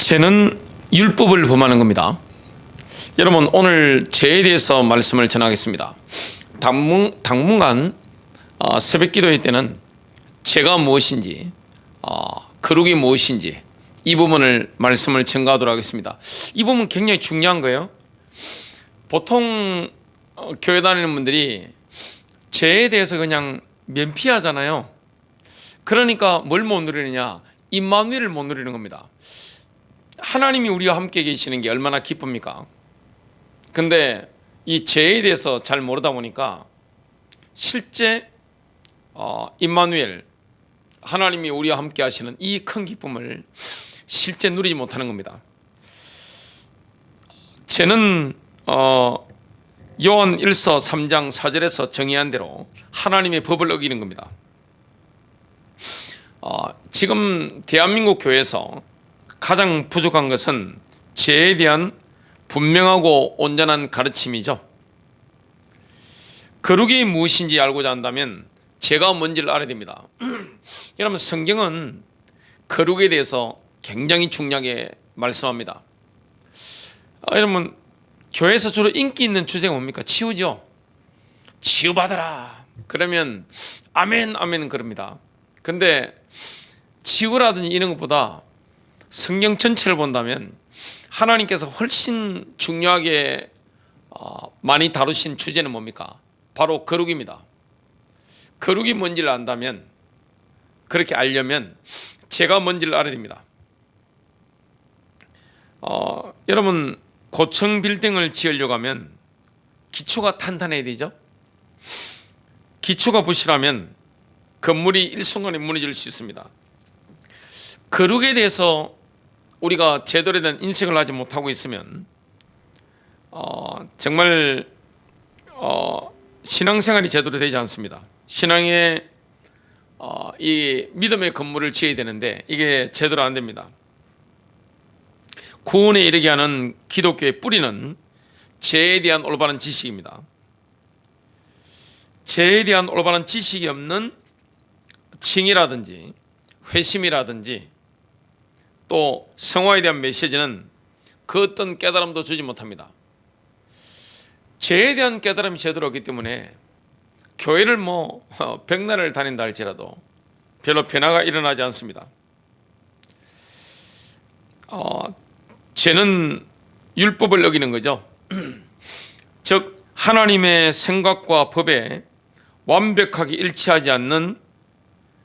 죄는 율법을 범하는 겁니다. 여러분, 오늘 죄에 대해서 말씀을 전하겠습니다. 당분간 새벽 기도회 때는 죄가 무엇인지, 거룩이 무엇인지 이 부분을 말씀을 전가하도록 하겠습니다. 이 부분 굉장히 중요한 거예요. 보통 교회 다니는 분들이 죄에 대해서 그냥 면피하잖아요. 그러니까 뭘 못 누리느냐? 임마누엘을 못 누리는 겁니다. 하나님이 우리와 함께 계시는 게 얼마나 기쁩니까? 근데 이 죄에 대해서 잘 모르다 보니까 실제 임마누엘, 하나님이 우리와 함께 하시는 이 큰 기쁨을 실제 누리지 못하는 겁니다. 죄는 요한 1서 3장 4절에서 정의한 대로 하나님의 법을 어기는 겁니다. 지금 대한민국 교회에서 가장 부족한 것은 죄에 대한 분명하고 온전한 가르침이죠. 거룩이 무엇인지 알고자 한다면 죄가 뭔지를 알아야 됩니다. 여러분, 성경은 거룩에 대해서 굉장히 중요하게 말씀합니다. 여러분, 교회에서 주로 인기 있는 주제가 뭡니까? 치유죠. 치유받아라. 그러면 아멘 아멘 그럽니다. 근데 치유라든지 이런 것보다 성경 전체를 본다면 하나님께서 훨씬 중요하게 많이 다루신 주제는 뭡니까? 바로 거룩입니다. 거룩이 뭔지를 안다면, 그렇게 알려면 죄가 뭔지를 알아야 됩니다. 여러분, 고층 빌딩을 지으려고 하면 기초가 탄탄해야 되죠. 기초가 부실하면 건물이 일순간에 무너질 수 있습니다. 거룩에 대해서 우리가 제대로 된 인식을 하지 못하고 있으면 정말 신앙생활이 제대로 되지 않습니다. 신앙의 이 믿음의 건물을 지어야 되는데 이게 제대로 안 됩니다. 구원에 이르게 하는 기독교의 뿌리는 죄에 대한 올바른 지식입니다. 죄에 대한 올바른 지식이 없는 칭이라든지 회심이라든지 또 성화에 대한 메시지는 그 어떤 깨달음도 주지 못합니다. 죄에 대한 깨달음이 제대로 없기 때문에 교회를 백날을 다닌다 할지라도 별로 변화가 일어나지 않습니다. 죄는 율법을 어기는 거죠. 즉 하나님의 생각과 법에 완벽하게 일치하지 않는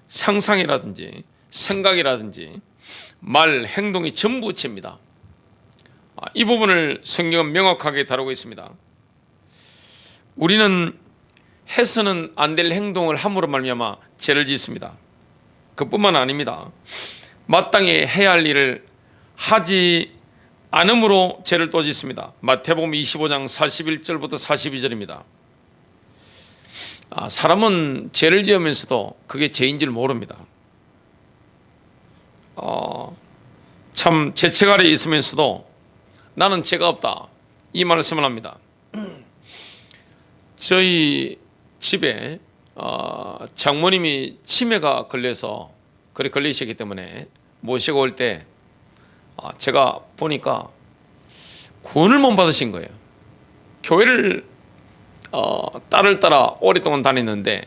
상상이라든지 생각이라든지 말, 행동이 전부 죄입니다. 이 부분을 성경은 명확하게 다루고 있습니다. 우리는 해서는 안 될 행동을 함으로 말미암아 죄를 짓습니다. 그뿐만 아닙니다. 마땅히 해야 할 일을 하지 않음으로 죄를 또 짓습니다. 마태복음 25장 41절부터 42절입니다. 사람은 죄를 지으면서도 그게 죄인 줄 모릅니다. 참 죄책 아래에 있으면서도 나는 죄가 없다, 이 말씀을 합니다. 저희 집에 장모님이 치매가 걸려서 그래 걸리셨기 때문에 모시고 올 때 제가 보니까 구원을 못 받으신 거예요. 교회를 딸을 따라 오랫동안 다녔는데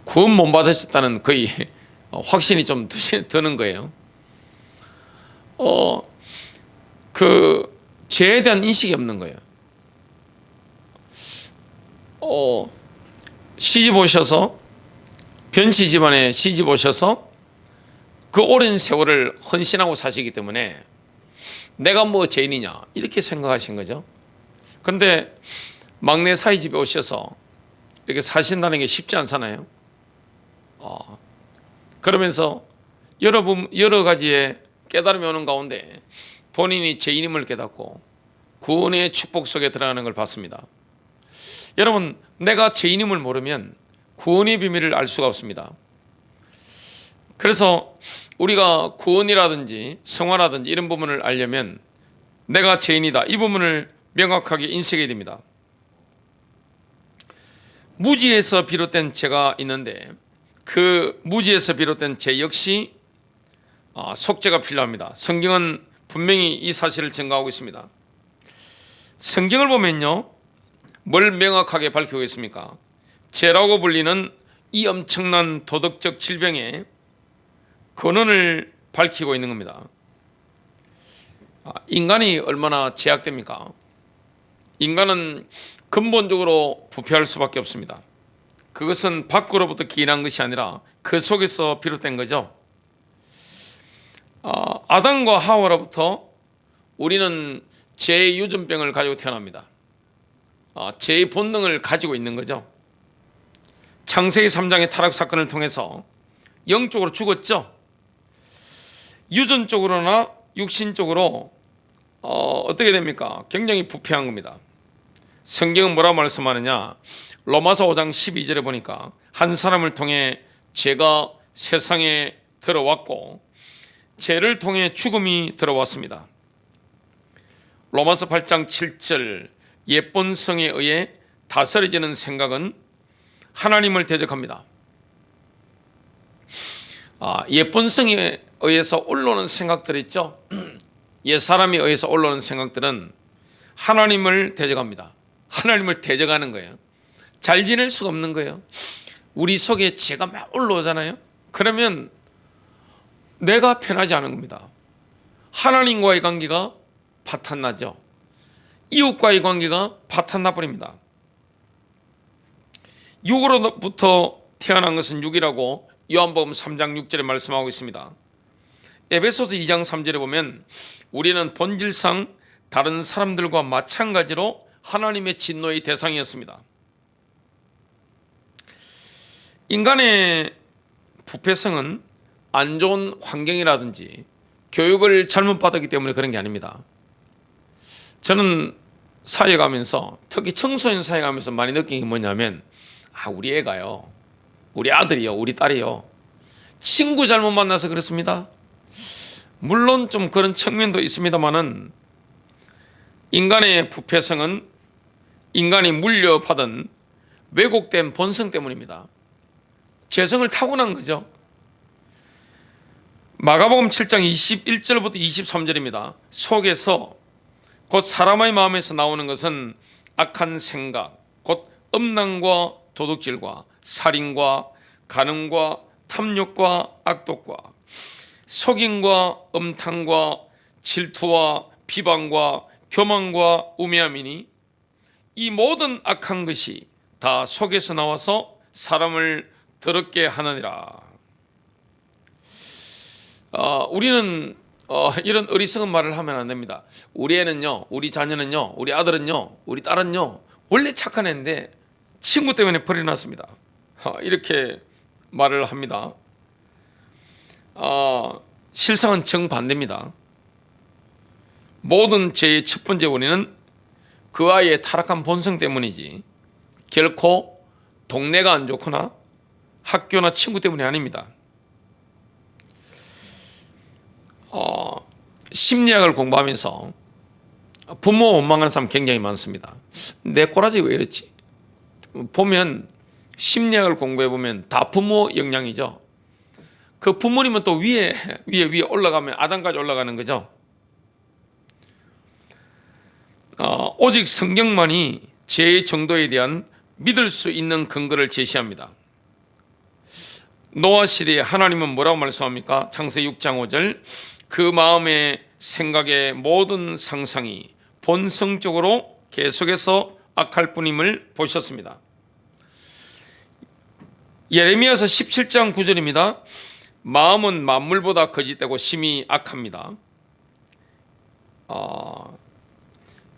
구원 못 받으셨다는 거의 확신이 좀 드는 거예요. 그 죄에 대한 인식이 없는 거예요. 시집 오셔서 변씨 집안에 시집 오셔서 그 오랜 세월을 헌신하고 사시기 때문에 내가 뭐 죄인이냐 이렇게 생각하신 거죠. 근데 막내 사위 집에 오셔서 이렇게 사신다는 게 쉽지 않잖아요. 그러면서 여러 가지의 깨달음이 오는 가운데 본인이 죄인임을 깨닫고 구원의 축복 속에 들어가는 걸 봤습니다. 여러분, 내가 죄인임을 모르면 구원의 비밀을 알 수가 없습니다. 그래서 우리가 구원이라든지 성화라든지 이런 부분을 알려면 내가 죄인이다, 이 부분을 명확하게 인식해야 됩니다. 무지에서 비롯된 죄가 있는데 그 무지에서 비롯된 죄 역시 속죄가 필요합니다. 성경은 분명히 이 사실을 증거하고 있습니다. 성경을 보면요, 뭘 명확하게 밝히고 있습니까? 죄라고 불리는 이 엄청난 도덕적 질병의 근원을 밝히고 있는 겁니다. 인간이 얼마나 제약됩니까? 인간은 근본적으로 부패할 수밖에 없습니다. 그것은 밖으로부터 기인한 것이 아니라 그 속에서 비롯된 거죠. 아담과 하와로부터 우리는 죄의 유전병을 가지고 태어납니다. 죄의 본능을 가지고 있는 거죠. 창세기 3장의 타락 사건을 통해서 영적으로 죽었죠. 유전적으로나 육신적으로 어떻게 됩니까? 굉장히 부패한 겁니다. 성경은 뭐라고 말씀하느냐? 로마서 5장 12절에 보니까 한 사람을 통해 죄가 세상에 들어왔고 죄를 통해 죽음이 들어왔습니다. 로마서 8장 7절 옛본성에 의해 다스려지는 생각은 하나님을 대적합니다. 옛본성에 의해서 올라오는 생각들 있죠. 옛사람에 의해서 올라오는 생각들은 하나님을 대적합니다. 하나님을 대적하는 거예요. 잘 지낼 수가 없는 거예요. 우리 속에 죄가 막 올라오잖아요. 그러면 내가 편하지 않은 겁니다. 하나님과의 관계가 파탄나죠. 이웃과의 관계가 파탄나버립니다. 육으로부터 태어난 것은 육이라고 요한복음 3장 6절에 말씀하고 있습니다. 에베소서 2장 3절에 보면 우리는 본질상 다른 사람들과 마찬가지로 하나님의 진노의 대상이었습니다. 인간의 부패성은 안 좋은 환경이라든지 교육을 잘못 받았기 때문에 그런 게 아닙니다. 저는 사회 가면서, 특히 청소년 사회 가면서 많이 느낀 게 뭐냐면, 우리 애가요, 우리 아들이요, 우리 딸이요, 친구 잘못 만나서 그렇습니다. 물론 좀 그런 측면도 있습니다만은 인간의 부패성은 인간이 물려받은 왜곡된 본성 때문입니다. 죄성을 타고난 거죠. 마가복음 7장 21절부터 23절입니다. 속에서 곧 사람의 마음에서 나오는 것은 악한 생각, 곧 음란과 도둑질과 살인과 간음과 탐욕과 악독과 속임과 음탕과 질투와 비방과 교만과 우매함이니 이 모든 악한 것이 다 속에서 나와서 사람을 더럽게 하느니라. 우리는 이런 어리석은 말을 하면 안 됩니다. 우리 애는요, 우리 자녀는요, 우리 아들은요, 우리 딸은요 원래 착한 애인데 친구 때문에 버려놨습니다. 이렇게 말을 합니다. 실상은 정반대입니다. 모든 죄의 첫 번째 원인은 그 아이의 타락한 본성 때문이지 결코 동네가 안 좋거나 학교나 친구 때문이 아닙니다. 심리학을 공부하면서 부모 원망하는 사람 굉장히 많습니다. 내 꼬라지 왜 이랬지? 보면 심리학을 공부해 보면 다 부모 영향이죠. 그 부모님은 또 위에 올라가면 아담까지 올라가는 거죠. 오직 성경만이 죄의 정도에 대한 믿을 수 있는 근거를 제시합니다. 노아 시대에 하나님은 뭐라고 말씀합니까? 창세기 6장 5절 그 마음의 생각의 모든 상상이 본성적으로 계속해서 악할 뿐임을 보셨습니다. 예레미야서 17장 9절입니다. 마음은 만물보다 거짓되고 심히 악합니다.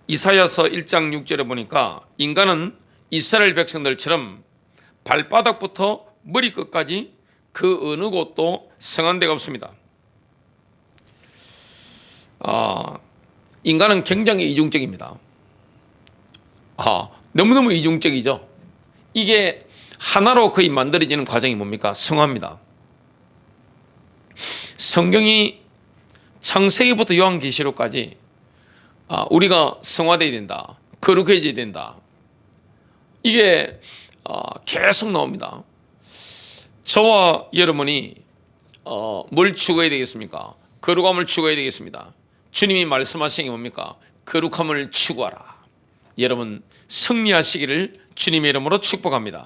이사야서 1장 6절에 보니까 인간은 이스라엘 백성들처럼 발바닥부터 머리끝까지 그 어느 곳도 성한 데가 없습니다. 인간은 굉장히 이중적입니다. 너무너무 이중적이죠. 이게 하나로 거의 만들어지는 과정이 뭡니까? 성화입니다. 성경이 창세기부터 요한계시록까지 우리가 성화되어야 된다, 거룩해져야 된다, 이게 계속 나옵니다. 저와 여러분이 뭘 추구해야 되겠습니까? 거룩함을 추구해야 되겠습니다. 주님이 말씀하신 게 뭡니까? 거룩함을 추구하라. 여러분 승리하시기를 주님의 이름으로 축복합니다.